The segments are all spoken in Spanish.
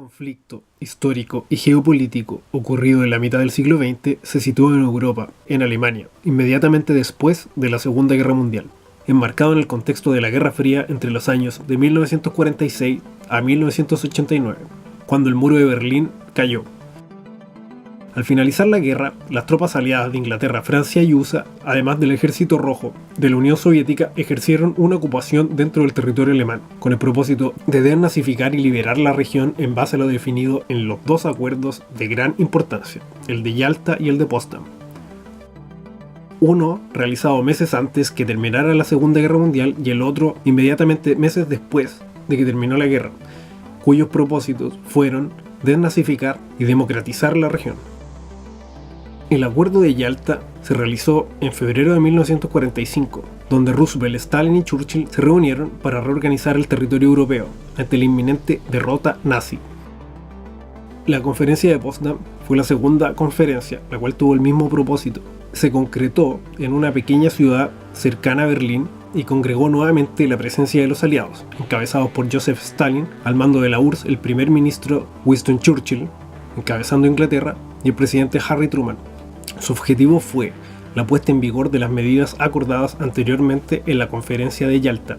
conflicto histórico y geopolítico ocurrido en la mitad del siglo XX se situó en Europa, en Alemania, inmediatamente después de la Segunda Guerra Mundial, enmarcado en el contexto de la Guerra Fría entre los años de 1946 a 1989, cuando el muro de Berlín cayó. Al finalizar la guerra, las tropas aliadas de Inglaterra, Francia y USA, además del Ejército Rojo de la Unión Soviética, ejercieron una ocupación dentro del territorio alemán, con el propósito de desnazificar y liberar la región en base a lo definido en los dos acuerdos de gran importancia, el de Yalta y el de Potsdam. Uno realizado meses antes que terminara la Segunda Guerra Mundial y el otro inmediatamente meses después de que terminó la guerra, cuyos propósitos fueron desnazificar y democratizar la región. El Acuerdo de Yalta se realizó en febrero de 1945, donde Roosevelt, Stalin y Churchill se reunieron para reorganizar el territorio europeo ante la inminente derrota nazi. La conferencia de Potsdam fue la segunda conferencia, la cual tuvo el mismo propósito. Se concretó en una pequeña ciudad cercana a Berlín y congregó nuevamente la presencia de los aliados, encabezados por Joseph Stalin, al mando de la URSS el primer ministro Winston Churchill, encabezando Inglaterra, y el presidente Harry Truman. Su objetivo fue la puesta en vigor de las medidas acordadas anteriormente en la conferencia de Yalta.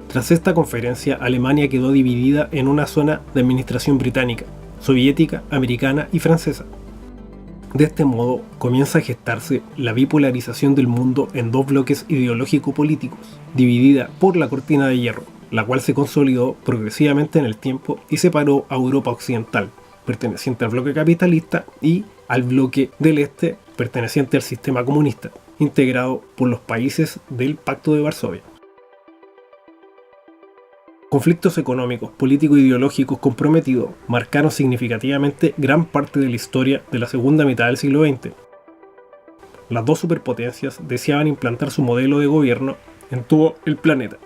Tras esta conferencia, Alemania quedó dividida en una zona de administración británica, soviética, americana y francesa. De este modo, comienza a gestarse la bipolarización del mundo en dos bloques ideológico-políticos, dividida por la cortina de hierro, la cual se consolidó progresivamente en el tiempo y separó a Europa Occidental, perteneciente al bloque capitalista, y al bloque del Este, perteneciente al sistema comunista, integrado por los países del Pacto de Varsovia. Conflictos económicos, políticos e ideológicos comprometidos marcaron significativamente gran parte de la historia de la segunda mitad del siglo XX. Las dos superpotencias deseaban implantar su modelo de gobierno en todo el planeta.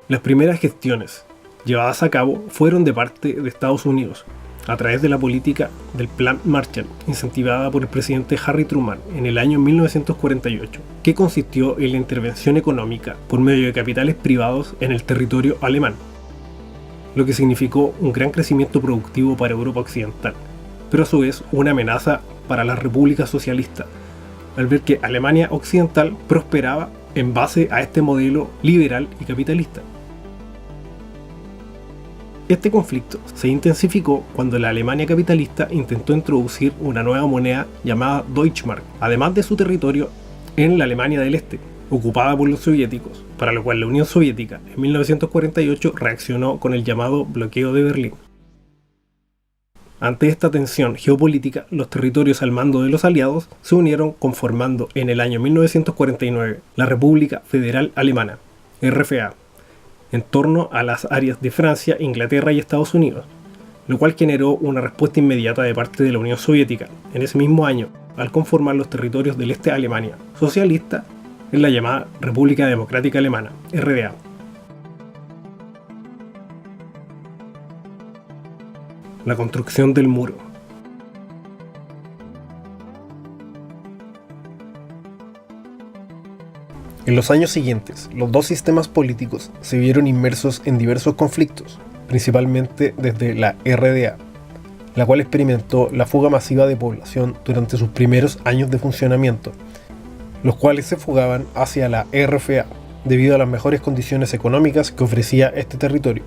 Las primeras gestiones llevadas a cabo fueron de parte de Estados Unidos, a través de la política del Plan Marshall, incentivada por el presidente Harry Truman en el año 1948, que consistió en la intervención económica por medio de capitales privados en el territorio alemán, lo que significó un gran crecimiento productivo para Europa Occidental, pero a su vez una amenaza para las repúblicas socialistas, al ver que Alemania Occidental prosperaba en base a este modelo liberal y capitalista. Este conflicto se intensificó cuando la Alemania capitalista intentó introducir una nueva moneda llamada Deutschmark, además de su territorio en la Alemania del Este, ocupada por los soviéticos, para lo cual la Unión Soviética en 1948 reaccionó con el llamado bloqueo de Berlín. Ante esta tensión geopolítica, los territorios al mando de los aliados se unieron conformando en el año 1949 la República Federal Alemana, RFA, en torno a las áreas de Francia, Inglaterra y Estados Unidos, lo cual generó una respuesta inmediata de parte de la Unión Soviética en ese mismo año, al conformar los territorios del este de Alemania socialista en la llamada República Democrática Alemana, RDA. La construcción del muro. En los años siguientes, los dos sistemas políticos se vieron inmersos en diversos conflictos, principalmente desde la RDA, la cual experimentó la fuga masiva de población durante sus primeros años de funcionamiento, los cuales se fugaban hacia la RFA debido a las mejores condiciones económicas que ofrecía este territorio.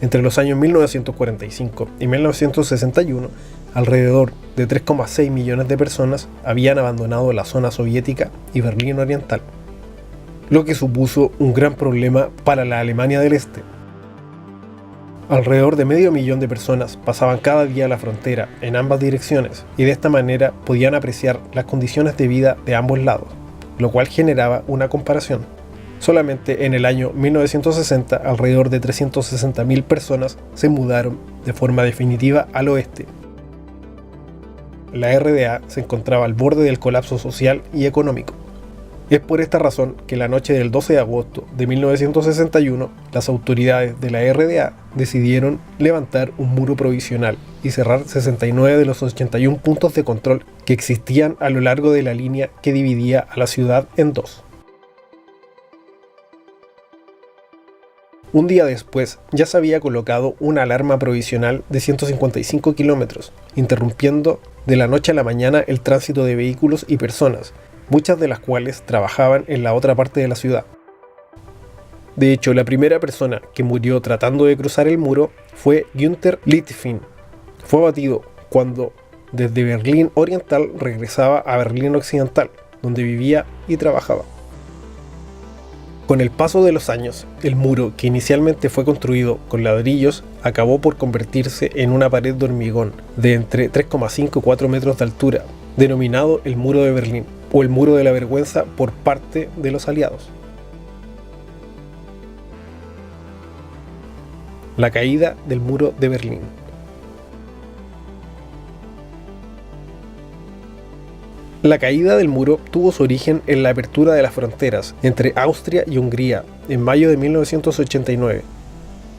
Entre los años 1945 y 1961, alrededor de 3,6 millones de personas habían abandonado la zona soviética y Berlín Oriental, lo que supuso un gran problema para la Alemania del Este. Alrededor de medio millón de personas pasaban cada día la frontera en ambas direcciones y de esta manera podían apreciar las condiciones de vida de ambos lados, lo cual generaba una comparación. Solamente en el año 1960, alrededor de 360.000 personas se mudaron de forma definitiva al oeste. La RDA se encontraba al borde del colapso social y económico. Es por esta razón que la noche del 12 de agosto de 1961, las autoridades de la RDA decidieron levantar un muro provisional y cerrar 69 de los 81 puntos de control que existían a lo largo de la línea que dividía a la ciudad en dos. Un día después, ya se había colocado una alarma provisional de 155 kilómetros, interrumpiendo de la noche a la mañana el tránsito de vehículos y personas, muchas de las cuales trabajaban en la otra parte de la ciudad. De hecho, la primera persona que murió tratando de cruzar el muro fue Günther Littfin. Fue abatido cuando desde Berlín Oriental regresaba a Berlín Occidental, donde vivía y trabajaba. Con el paso de los años, el muro, que inicialmente fue construido con ladrillos, acabó por convertirse en una pared de hormigón de entre 3,5 y 4 metros de altura, denominado el Muro de Berlín, o el Muro de la Vergüenza por parte de los aliados. La caída del Muro de Berlín. La caída del muro tuvo su origen en la apertura de las fronteras entre Austria y Hungría en mayo de 1989.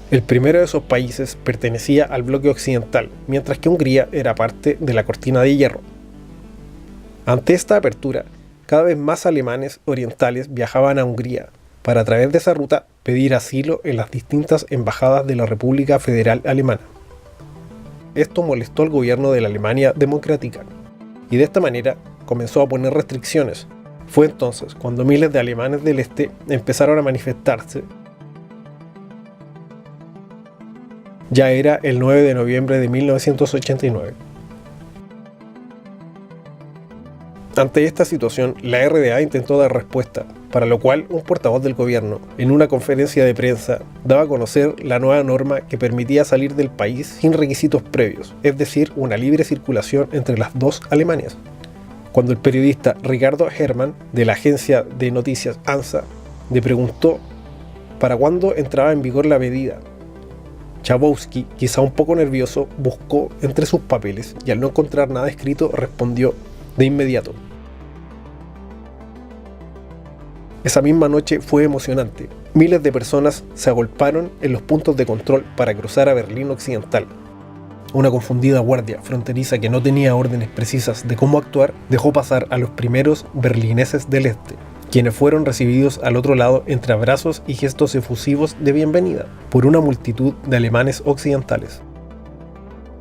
El primero de esos países pertenecía al bloque occidental, mientras que Hungría era parte de la cortina de hierro. Ante esta apertura, cada vez más alemanes orientales viajaban a Hungría para a través de esa ruta pedir asilo en las distintas embajadas de la República Federal Alemana. Esto molestó al gobierno de la Alemania democrática, y de esta manera comenzó a poner restricciones. Fue entonces cuando miles de alemanes del este empezaron a manifestarse. Ya era el 9 de noviembre de 1989. Ante esta situación, la RDA intentó dar respuesta, para lo cual un portavoz del gobierno, en una conferencia de prensa, daba a conocer la nueva norma que permitía salir del país sin requisitos previos, es decir, una libre circulación entre las dos Alemanias. Cuando el periodista Ricardo Herrmann, de la agencia de noticias ANSA, le preguntó para cuándo entraba en vigor la medida, Schabowski, quizá un poco nervioso, buscó entre sus papeles y al no encontrar nada escrito respondió de inmediato. Esa misma noche fue emocionante. Miles de personas se agolparon en los puntos de control para cruzar a Berlín Occidental. Una confundida guardia fronteriza que no tenía órdenes precisas de cómo actuar dejó pasar a los primeros berlineses del este, quienes fueron recibidos al otro lado entre abrazos y gestos efusivos de bienvenida por una multitud de alemanes occidentales.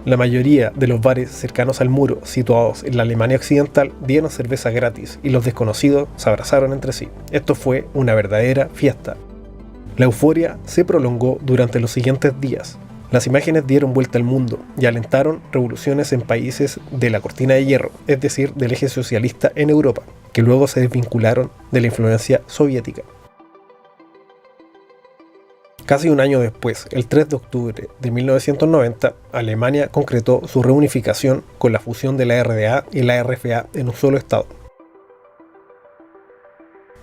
La mayoría de los bares cercanos al muro, situados en la Alemania occidental, dieron cerveza gratis y los desconocidos se abrazaron entre sí. Esto fue una verdadera fiesta. La euforia se prolongó durante los siguientes días. Las imágenes dieron vuelta al mundo y alentaron revoluciones en países de la cortina de hierro, es decir, del eje socialista en Europa, que luego se desvincularon de la influencia soviética. Casi un año después, el 3 de octubre de 1990, Alemania concretó su reunificación con la fusión de la RDA y la RFA en un solo estado.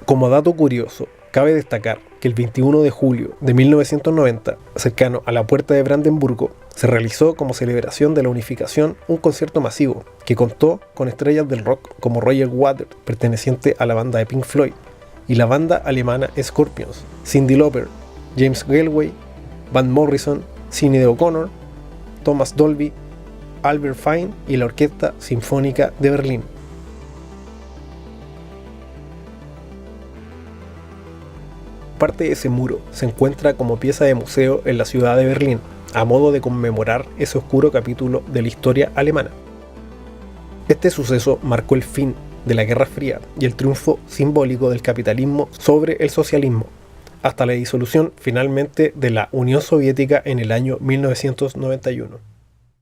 Como dato curioso, cabe destacar que el 21 de julio de 1990, cercano a la puerta de Brandenburgo, se realizó como celebración de la unificación un concierto masivo que contó con estrellas del rock como Roger Waters, perteneciente a la banda de Pink Floyd, y la banda alemana Scorpions, Cyndi Lauper, James Galway, Van Morrison, Sinéad O'Connor, Thomas Dolby, Albert Fine y la Orquesta Sinfónica de Berlín. Parte de ese muro se encuentra como pieza de museo en la ciudad de Berlín, a modo de conmemorar ese oscuro capítulo de la historia alemana. Este suceso marcó el fin de la Guerra Fría y el triunfo simbólico del capitalismo sobre el socialismo, hasta la disolución finalmente de la Unión Soviética en el año 1991.